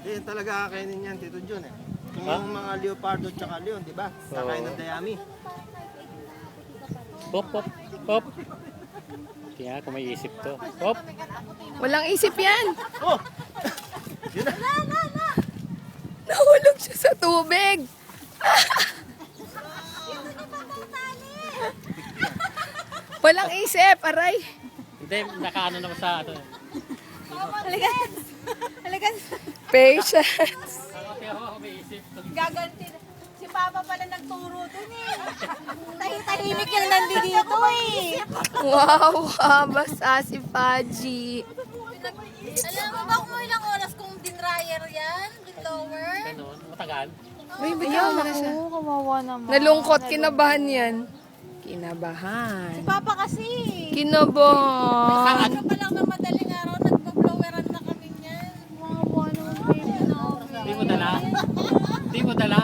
Eh, talaga kakainin yan, Tito John eh. Yung mga leopardo tsaka leon, di ba? Kakain ng dayami. Pop, pop, pop. Kaya kung may isip to. Pop. Walang isip yan. Oh! Yun na. Nahulog siya sa tubig. Walang isip, aray. Hindi, nakaano naman sa ano. Halikan. Halikan. Patience. Ako may isip. Gaganti. Si Papa pala nagturo dun eh. Tahimik yung nandito eh. Wow, basta si Faji. Alam mo ba kung ilang oras kung dinryer yan? Dinlower? Ganun, matagal. Uy, bigyan mo na siya. Kawawa naman. Nalungkot, kinabahan yan. Kinabahan. Papa kasi. Kinabahan. Ano pa lang na madaling araw, nagpa-bloweran na kami niyan. Kawawa naman baby namin. Hindi mo dala? Hindi mo dala?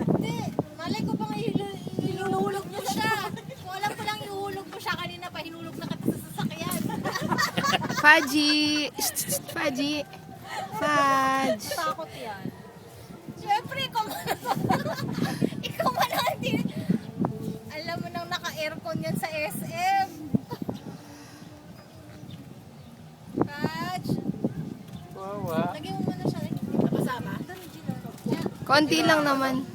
Hindi. Malay ko pang ihulog mo siya. Kung alam ko lang ihulog mo siya kanina pa, hinulog na kita sa sasakyan. Faji. Faji. Faj. Takot yan. Siyempre, ikaw man ikaw man ang alam mo nang naka-aircon yan sa SM. Catch. Wawa. Lagyan mo muna siya. Napasama? Konti lang naman.